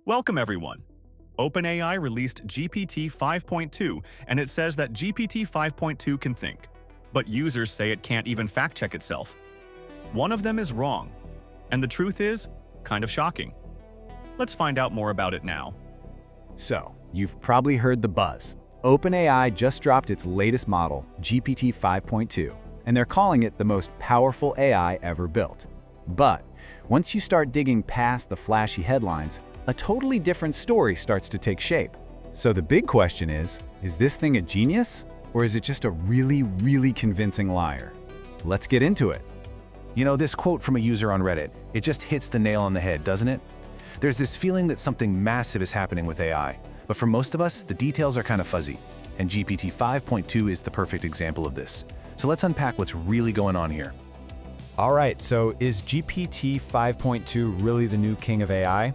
Welcome everyone. OpenAI released GPT-5.2 and it says that GPT-5.2 can think, but users say it can't even fact-check itself. One of them is wrong, and the truth is kind of shocking. Let's find out more about it now. So, you've probably heard the buzz. OpenAI just dropped its latest model, GPT-5.2, and they're calling it the most powerful AI ever built. But once you start digging past the flashy headlines, a totally different story starts to take shape. So the big question is this thing a genius? Or is it just a really convincing liar? Let's get into it. You know, this quote from a user on Reddit, it just hits the nail on the head, doesn't it? There's this feeling that something massive is happening with AI, but for most of us, the details are kind of fuzzy, and GPT 5.2 is the perfect example of this. So let's unpack what's really going on here. All right, so is GPT 5.2 really the new king of AI?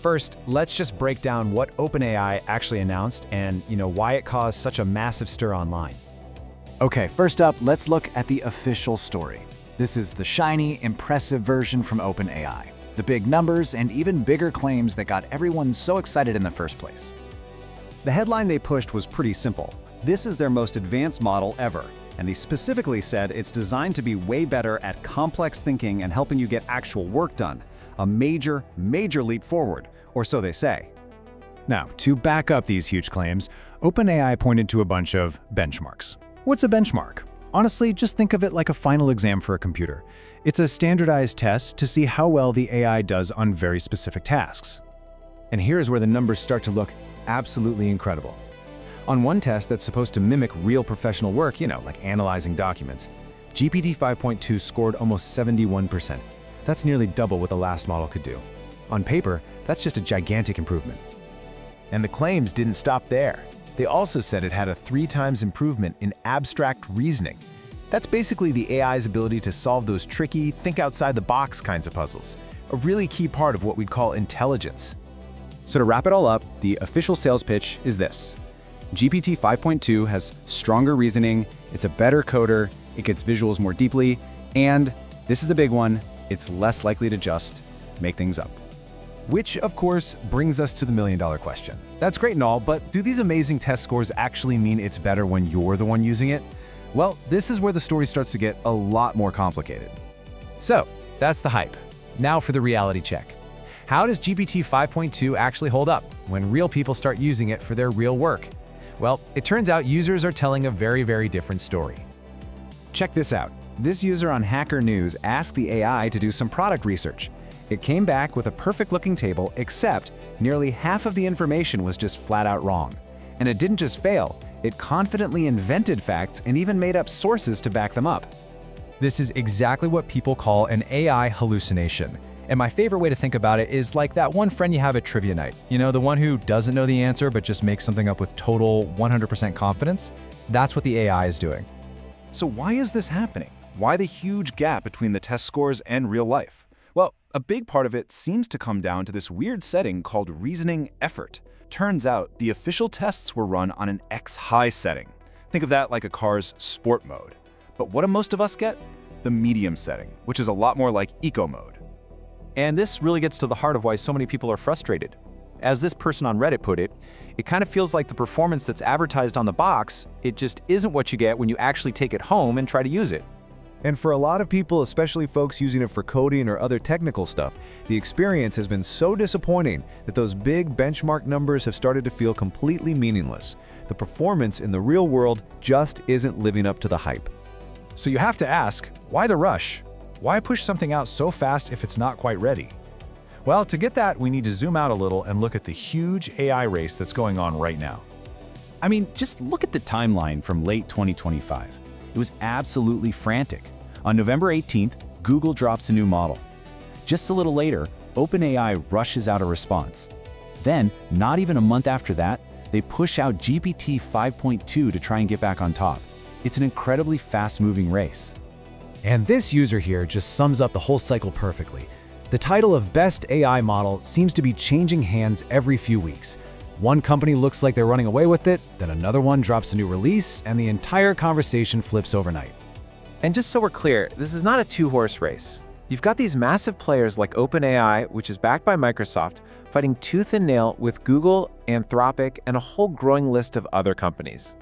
First, let's just break down what OpenAI actually announced and, why it caused such a massive stir online. Okay, first up, let's look at the official story. This is the shiny, impressive version from OpenAI. The big numbers and even bigger claims that got everyone so excited in the first place. The headline they pushed was pretty simple. This is their most advanced model ever, and they specifically said it's designed to be way better at complex thinking and helping you get actual work done. A major leap forward, or so they say. Now, to back up these huge claims, OpenAI pointed to a bunch of benchmarks. What's a benchmark? Honestly, just think of it like a final exam for a computer. It's a standardized test to see how well the AI does on very specific tasks. And here's where the numbers start to look absolutely incredible. On one test that's supposed to mimic real professional work, like analyzing documents, GPT 5.2 scored almost 71%. That's nearly double what the last model could do. On paper, that's just a gigantic improvement. And the claims didn't stop there. They also said it had a 3 times improvement in abstract reasoning. That's basically the AI's ability to solve those tricky, think outside the box kinds of puzzles, a really key part of what we'd call intelligence. So to wrap it all up, the official sales pitch is this. GPT 5.2 has stronger reasoning, it's a better coder, it gets visuals more deeply, and this is a big one, it's less likely to just make things up. Which, of course, brings us to the million-dollar question. That's great and all, but do these amazing test scores actually mean it's better when you're the one using it? Well, this is where the story starts to get a lot more complicated. So, that's the hype. Now for the reality check. How does GPT 5.2 actually hold up when real people start using it for their real work? Well, it turns out users are telling a very different story. Check this out. This user on Hacker News asked the AI to do some product research. It came back with a perfect-looking table, except nearly half of the information was just flat out wrong. And it didn't just fail, it confidently invented facts and even made up sources to back them up. This is exactly what people call an AI hallucination. And my favorite way to think about it is like that one friend you have at trivia night. The one who doesn't know the answer but just makes something up with total 100% confidence? That's what the AI is doing. So why is this happening? Why the huge gap between the test scores and real life? Well, a big part of it seems to come down to this weird setting called reasoning effort. Turns out the official tests were run on an X-high setting. Think of that like a car's sport mode. But what do most of us get? The medium setting, which is a lot more like eco mode. And this really gets to the heart of why so many people are frustrated. As this person on Reddit put it, it kind of feels like the performance that's advertised on the box, it just isn't what you get when you actually take it home and try to use it. And for a lot of people, especially folks using it for coding or other technical stuff, the experience has been so disappointing that those big benchmark numbers have started to feel completely meaningless. The performance in the real world just isn't living up to the hype. So you have to ask, why the rush? Why push something out so fast if it's not quite ready? Well, to get that, we need to zoom out a little and look at the huge AI race that's going on right now. I mean, just look at the timeline from late 2025. It was absolutely frantic. On November 18th, Google drops a new model. Just a little later, OpenAI rushes out a response. Then, not even a month after that, they push out GPT 5.2 to try and get back on top. It's an incredibly fast-moving race. And this user here just sums up the whole cycle perfectly. The title of Best AI Model seems to be changing hands every few weeks. One company looks like they're running away with it, then another one drops a new release, and the entire conversation flips overnight. And just so we're clear, this is not a two-horse race. You've got these massive players like OpenAI, which is backed by Microsoft, fighting tooth and nail with Google, Anthropic, and a whole growing list of other companies.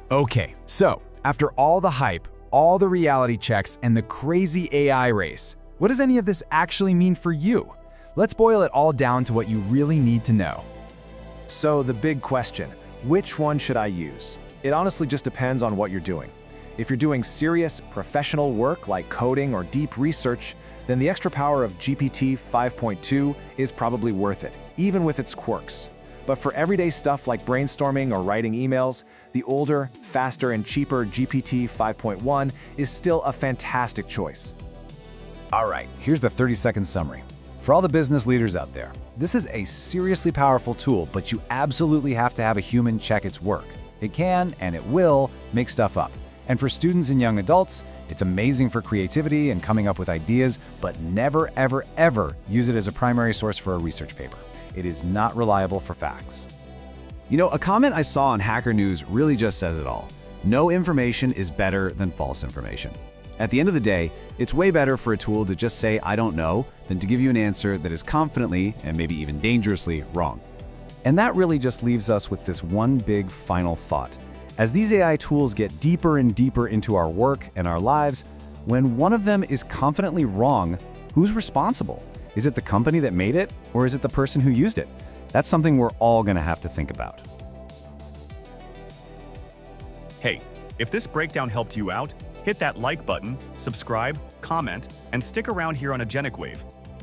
Okay, so after all the hype, all the reality checks, and the crazy AI race, what does any of this actually mean for you? Let's boil it all down to what you really need to know. So the big question, which one should I use? It honestly just depends on what you're doing. If you're doing serious, professional work like coding or deep research, then the extra power of GPT 5.2 is probably worth it, even with its quirks. But for everyday stuff like brainstorming or writing emails, the older, faster, and cheaper GPT 5.1 is still a fantastic choice. All right, here's the 30-second summary. For all the business leaders out there, this is a seriously powerful tool, but you absolutely have to have a human check its work. It can, and it will, make stuff up. And for students and young adults, it's amazing for creativity and coming up with ideas, but never, ever, ever use it as a primary source for a research paper. It is not reliable for facts. You know, a comment I saw on Hacker News really just says it all. No information is better than false information. At the end of the day, it's way better for a tool to just say, I don't know, than to give you an answer that is confidently, and maybe even dangerously, wrong. And that really just leaves us with this one big final thought. As these AI tools get deeper and deeper into our work and our lives, when one of them is confidently wrong, who's responsible? Is it the company that made it, or is it the person who used it? That's something we're all going to have to think about. Hey, if this breakdown helped you out, hit that like button, subscribe, comment, and stick around here on Agentic Wave.